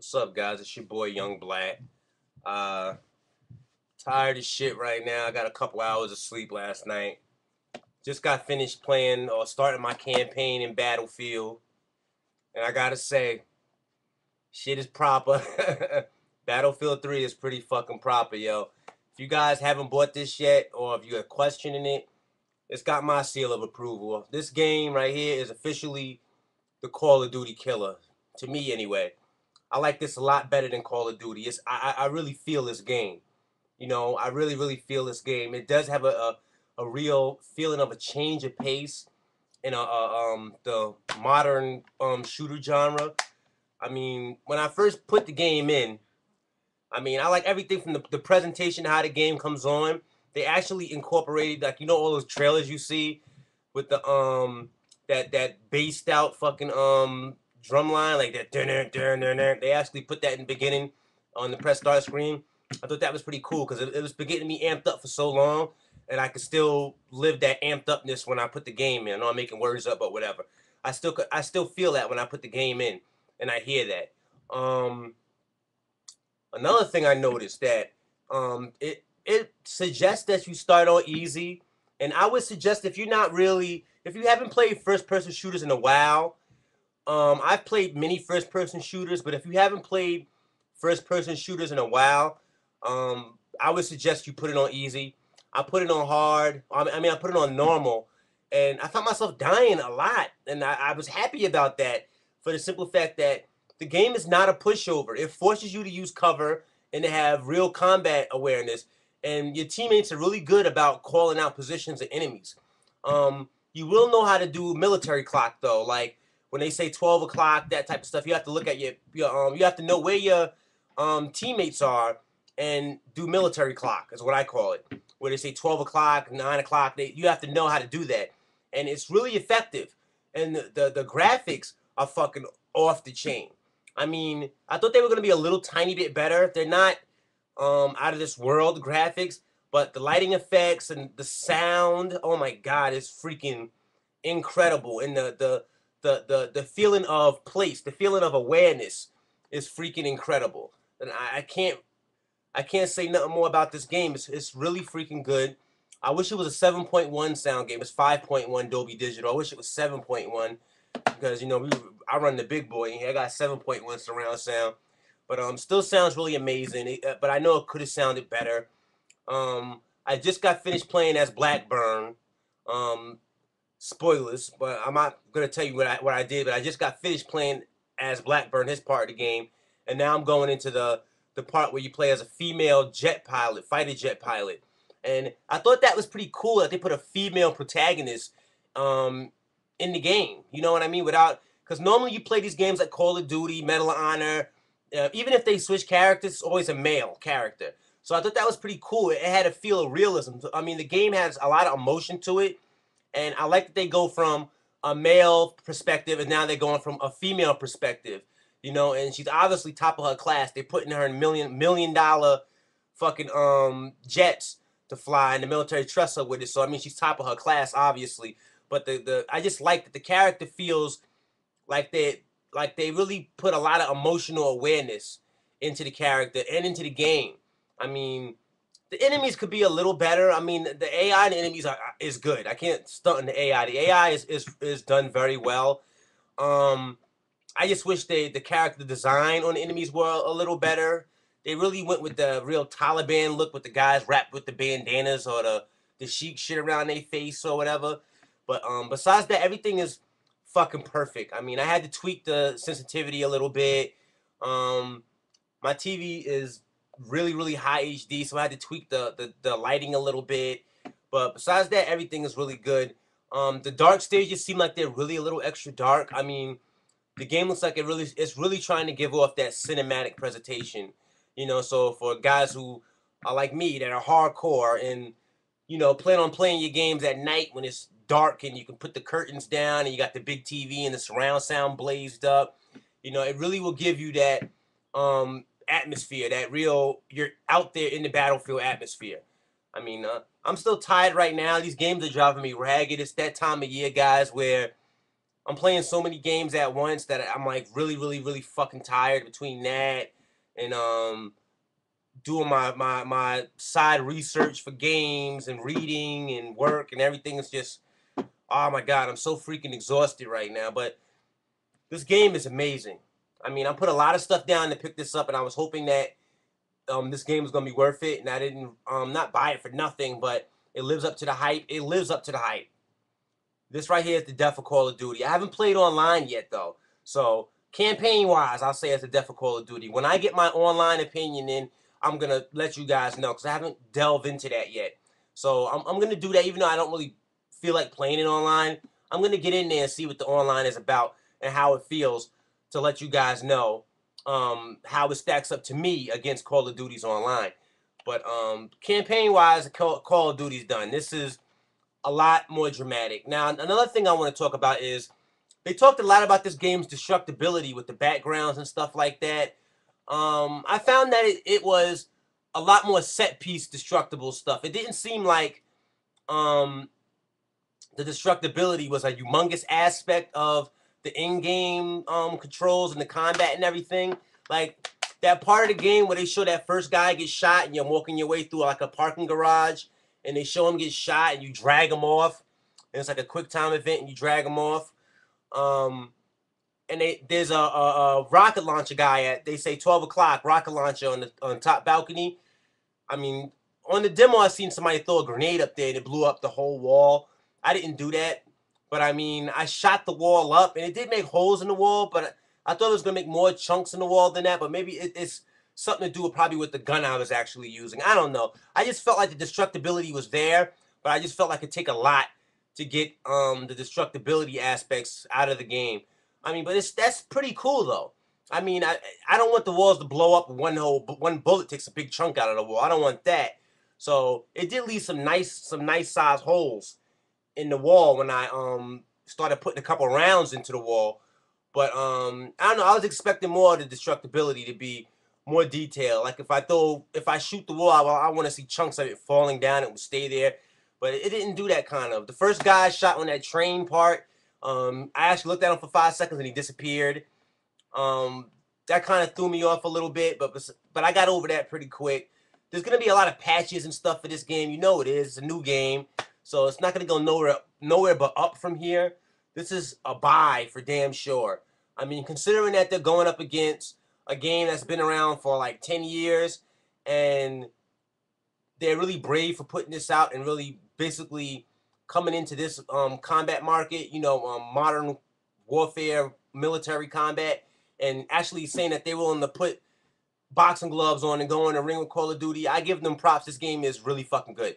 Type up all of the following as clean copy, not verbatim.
What's up, guys? It's your boy Young Black. Uh, Tired as shit right now. I got a couple hours of sleep last night. Just got finished playing or starting my campaign in Battlefield, and I gotta say, shit is proper. Battlefield 3 is pretty fucking proper, yo. If you guys haven't bought this yet, or if you're questioning it, it's got my seal of approval. This game right here is officially the Call of Duty killer, to me anyway. I like this a lot better than Call of Duty. I really feel this game. I really feel this game. It does have a real feeling of a change of pace in the modern shooter genre. I mean, when I first put the game in, I mean, I like everything from the presentation, how the game comes on. They actually incorporated, like, all those trailers you see with the that based out fucking drum line, like that dun dun dun dun dun. They actually put that in the beginning on the press start screen. I thought that was pretty cool because it was getting me amped up for so long, and I could still live that amped upness when I put the game in. I know I'm making words up, but whatever. I still feel that when I put the game in, and I hear that. Another thing I noticed that it suggests that you start on easy, and I would suggest if you haven't played first person shooters in a while. I've played many first person shooters, but if you haven't played first person shooters in a while, I would suggest you put it on easy. I put it on hard. I put it on normal, and I found myself dying a lot, and I was happy about that for the simple fact that the game is not a pushover. It forces you to use cover and to have real combat awareness, and your teammates are really good about calling out positions of enemies. You will know how to do military clock though, like when they say 12 o'clock, that type of stuff. You have to look at you have to know where your teammates are and do military clock is what I call it. Where they say 12 o'clock, 9 o'clock, you have to know how to do that, and it's really effective. And the graphics are fucking off the chain. I mean, I thought they were gonna be a little tiny bit better. They're not out of this world graphics, but the lighting effects and the sound, oh my god, it's freaking incredible. And the feeling of place, the feeling of awareness is freaking incredible. And I can't say nothing more about this game. It's really freaking good. I wish it was a 7.1 sound game. It's 5.1 Dolby Digital. I wish it was 7.1 because I run the big boy. I got 7.1 surround sound, but still sounds really amazing. But I know it could have sounded better. I just got finished playing as Blackburn. Um, Spoilers, but I'm not gonna tell you what I did. But I just got finished playing as Blackburn, his part of the game, and now I'm going into the part where you play as a female jet pilot, fighter jet pilot. And I thought that was pretty cool that they put a female protagonist in the game. You know what I mean? Without, because normally you play these games like Call of Duty, Medal of Honor. Even if they switch characters, it's always a male character. So I thought that was pretty cool. It had a feel of realism. I mean, the game has a lot of emotion to it, and I like that they go from a male perspective and now they're going from a female perspective. And she's obviously top of her class. They're putting her in million dollar fucking jets to fly, and the military trusts her with it. So I mean, she's top of her class, obviously. But the I just like that the character feels like they really put a lot of emotional awareness into the character and into the game. I mean, the enemies could be a little better. I mean, the AI and the enemies is good. I can't stunt on the AI. The AI is done very well. Um, I just wish the character design on the enemies were a little better. They really went with the real Taliban look with the guys wrapped with the bandanas or the chic shit around their face or whatever. But besides that, everything is fucking perfect. I mean, I had to tweak the sensitivity a little bit. Um, my TV is really high HD, so I had to tweak the lighting a little bit. But besides that, everything is really good. The dark stages seem like they're really a little extra dark. I mean, the game looks like it's really trying to give off that cinematic presentation. So for guys who are like me that are hardcore and plan on playing your games at night when it's dark and you can put the curtains down and you got the big TV and the surround sound blazed up. It really will give you that atmosphere, that real you're out there in the battlefield atmosphere. I mean, I'm still tired right now. These games are driving me ragged. It's that time of year, guys, where I'm playing so many games at once that I'm like really fucking tired between that and doing my side research for games and reading and work and everything. Is just, oh my god, I'm so freaking exhausted right now. But this game is amazing. I mean, I put a lot of stuff down to pick this up, and I was hoping that this game was gonna be worth it, and I didn't not buy it for nothing, but it lives up to the hype. It lives up to the hype. This right here is the death of Call of Duty. I haven't played online yet though, so campaign-wise, I'll say it's the death of Call of Duty. When I get my online opinion in, I'm gonna let you guys know because I haven't delved into that yet. So I'm gonna do that, even though I don't really feel like playing it online. I'm gonna get in there and see what the online is about and how it feels to let you guys know how it stacks up to me against Call of Duty's online. But campaign-wise, Call of Duty's done. This is a lot more dramatic. Now, another thing I want to talk about is they talked a lot about this game's destructibility with the backgrounds and stuff like that. I found that it was a lot more set piece destructible stuff. It didn't seem like the destructibility was a humongous aspect of the in-game controls and the combat and everything. Like that part of the game where they show that first guy get shot and you're walking your way through like a parking garage and they show him get shot and you drag him off. And it's like a quick time event and you drag him off. And there's a rocket launcher guy at, they say 12 o'clock, rocket launcher on the top balcony. I mean, on the demo, I seen somebody throw a grenade up there and it blew up the whole wall. I didn't do that, but I mean, I shot the wall up and it did make holes in the wall, but I thought it was gonna make more chunks in the wall than that. But maybe it's something to do with probably with the gun I was actually using. I don't know. I just felt like the destructibility was there, but I just felt like it'd take a lot to get the destructibility aspects out of the game. I mean, but that's pretty cool though. I mean, I don't want the walls to blow up. One bullet takes a big chunk out of the wall. I don't want that. So it did leave some nice size holes in the wall when I started putting a couple rounds into the wall. But I don't know. I was expecting more of the destructibility to be more detailed. Like if I shoot the wall, I want to see chunks of it falling down. It would stay there. But it didn't do that kind of. The first guy shot on that train part. I actually looked at him for 5 seconds and he disappeared. That kind of threw me off a little bit, but I got over that pretty quick. There's gonna be a lot of patches and stuff for this game. You know it is. It's a new game, so it's not gonna go nowhere but up from here. This is a buy for damn sure. I mean, considering that they're going up against a game that's been around for like 10 years, and they're really brave for putting this out and really basically coming into this combat market, modern warfare, military combat, and actually saying that they're willing to put boxing gloves on and go in the ring with Call of Duty. I give them props. This game is really fucking good.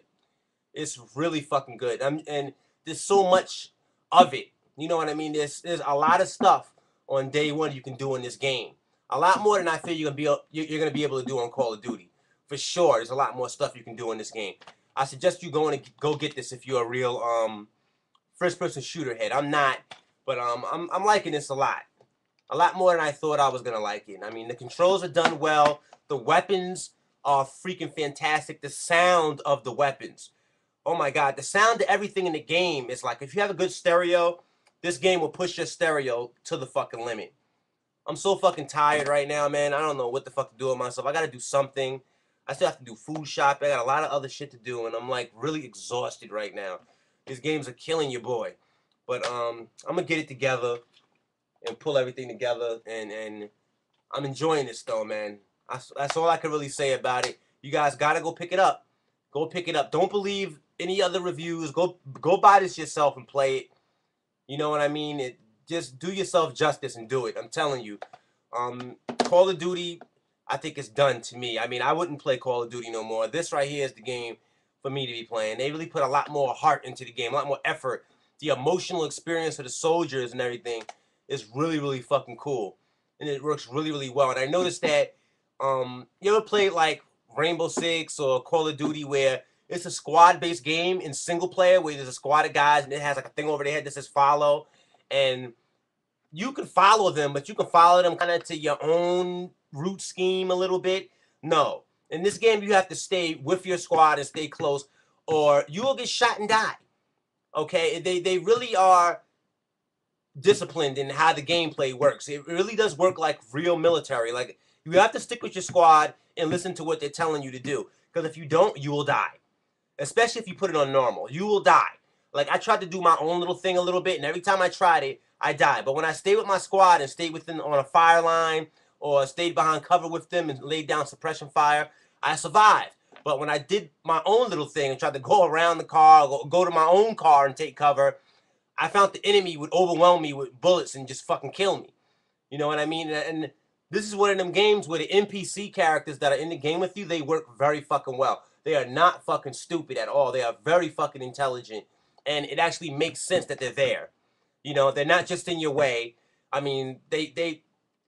It's really fucking good. And there's so much of it. You know what I mean? There's a lot of stuff on day one you can do in this game. A lot more than I feel you're gonna be able to do on Call of Duty. For sure, there's a lot more stuff you can do in this game. I suggest you go get this if you're a real first-person shooter head. I'm not, but I'm liking this a lot. A lot more than I thought I was gonna like it. I mean, the controls are done well. The weapons are freaking fantastic. The sound of the weapons. Oh my god, the sound of everything in the game is like, if you have a good stereo, this game will push your stereo to the fucking limit. I'm so fucking tired right now, man. I don't know what the fuck to do with myself. I gotta do something. I still have to do food shopping. I got a lot of other shit to do, and I'm like really exhausted right now. These games are killing you, boy. But I'm gonna get it together and pull everything together, and I'm enjoying this though, man. That's all I can really say about it. You guys gotta go pick it up. Go pick it up. Don't believe any other reviews. Go buy this yourself and play it. You know what I mean? Just do yourself justice and do it. I'm telling you. Call of Duty, I think it's done to me. I mean, I wouldn't play Call of Duty no more. This right here is the game for me to be playing. They really put a lot more heart into the game, a lot more effort. The emotional experience of the soldiers and everything is really fucking cool. And it works really well. And I noticed that, you ever played like Rainbow Six or Call of Duty where it's a squad-based game in single player where there's a squad of guys and it has like a thing over their head that says follow. And you can follow them, but you can follow them kind of to your own route scheme a little bit. No. In this game, you have to stay with your squad and stay close, or you will get shot and die. Okay? They really are disciplined in how the gameplay works. It really does work like real military. Like, you have to stick with your squad and listen to what they're telling you to do. Because if you don't, you will die. Especially if you put it on normal. You will die. Like, I tried to do my own little thing a little bit, and every time I tried it, I died. But when I stayed with my squad and stayed within on a fire line or stayed behind cover with them and laid down suppression fire, I survived. But when I did my own little thing and tried to go around the car, go to my own car and take cover, I found the enemy would overwhelm me with bullets and just fucking kill me. You know what I mean? And this is one of them games where the NPC characters that are in the game with you, they work very fucking well. They are not fucking stupid at all. They are very fucking intelligent. And it actually makes sense that they're there. You know, they're not just in your way. I mean, they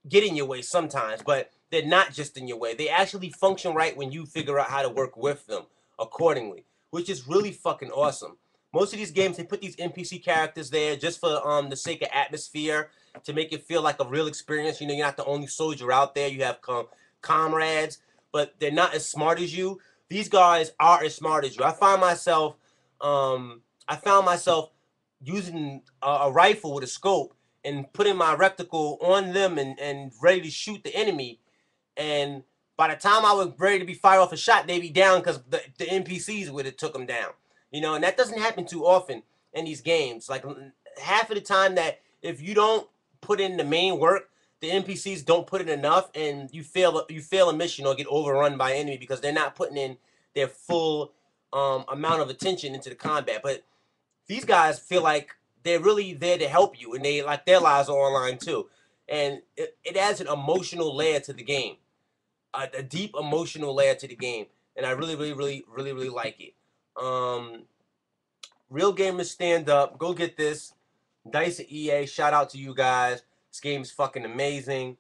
get in your way sometimes, but they're not just in your way. They actually function right when you figure out how to work with them accordingly, which is really fucking awesome. Most of these games, they put these NPC characters there just for the sake of atmosphere, to make it feel like a real experience. You know, you're not the only soldier out there. You have comrades, but they're not as smart as you. These guys are as smart as you. I found myself using a rifle with a scope and putting my reticle on them and ready to shoot the enemy. And by the time I was ready to be fire off a shot, they be down because the NPCs would have took them down. You know, and that doesn't happen too often in these games. Like, half of the time, that if you don't put in the main work, the NPCs don't put in enough, and you fail a mission or get overrun by enemy because they're not putting in their full amount of attention into the combat. But these guys feel like they're really there to help you, and they like their lives are online too, and it adds an emotional layer to the game, a deep emotional layer to the game, and I really like it. Um, Real gamers stand up. Go get this. Dice and EA, shout out to you guys. This game is fucking amazing.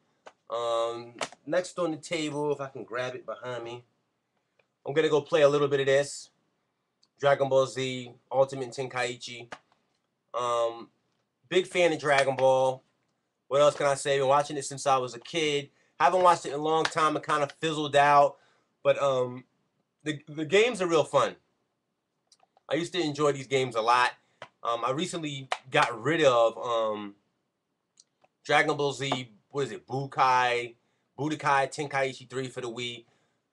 Next on the table, if I can grab it behind me, I'm gonna go play a little bit of this. Dragon Ball Z Ultimate Tenkaichi. Big fan of Dragon Ball. What else can I say? Been watching it since I was a kid. Haven't watched it in a long time. It kind of fizzled out. But the games are real fun. I used to enjoy these games a lot. I recently got rid of Dragon Ball Z. What is it? Budokai Tenkaichi 3 for the Wii.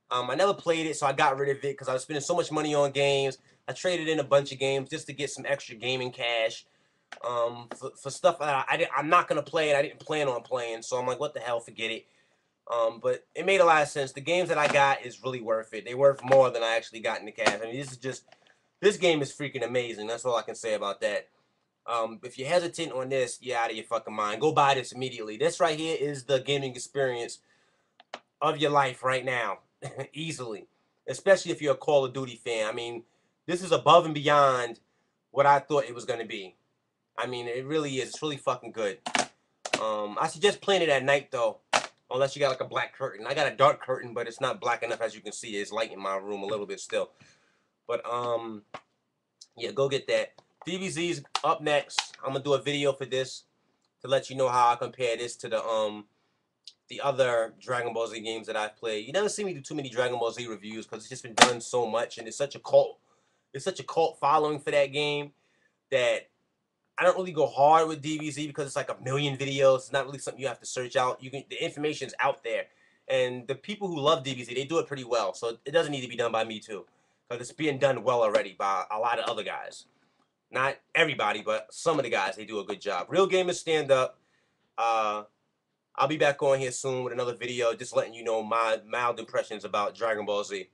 I never played it, so I got rid of it because I was spending so much money on games. I traded in a bunch of games just to get some extra gaming cash for stuff that I'm not going to play and I didn't plan on playing. So I'm like, what the hell, forget it. But it made a lot of sense. The games that I got is really worth it. They're worth more than I actually got in the cash. I mean, this game is freaking amazing. That's all I can say about that. If you're hesitant on this, you're out of your fucking mind. Go buy this immediately. This right here is the gaming experience of your life right now. Easily. Especially if you're a Call of Duty fan. I mean, this is above and beyond what I thought it was going to be. I mean, it really is. It's really fucking good. I suggest playing it at night, though. Unless you got like a black curtain. I got a dark curtain, but it's not black enough, as you can see. It's light in my room a little bit still. But, yeah, go get that. DBZ's up next. I'm going to do a video for this to let you know how I compare this to the other Dragon Ball Z games that I've played. You never see me do too many Dragon Ball Z reviews because it's just been done so much, and it's such a cult. It's such a cult following for that game that I don't really go hard with DBZ because it's like a million videos. It's not really something you have to search out. The information's out there, and the people who love DBZ, they do it pretty well. So it doesn't need to be done by me too, because it's being done well already by a lot of other guys. Not everybody, but some of the guys, they do a good job. Real gamers stand up. I'll be back on here soon with another video, just letting you know my mild impressions about Dragon Ball Z.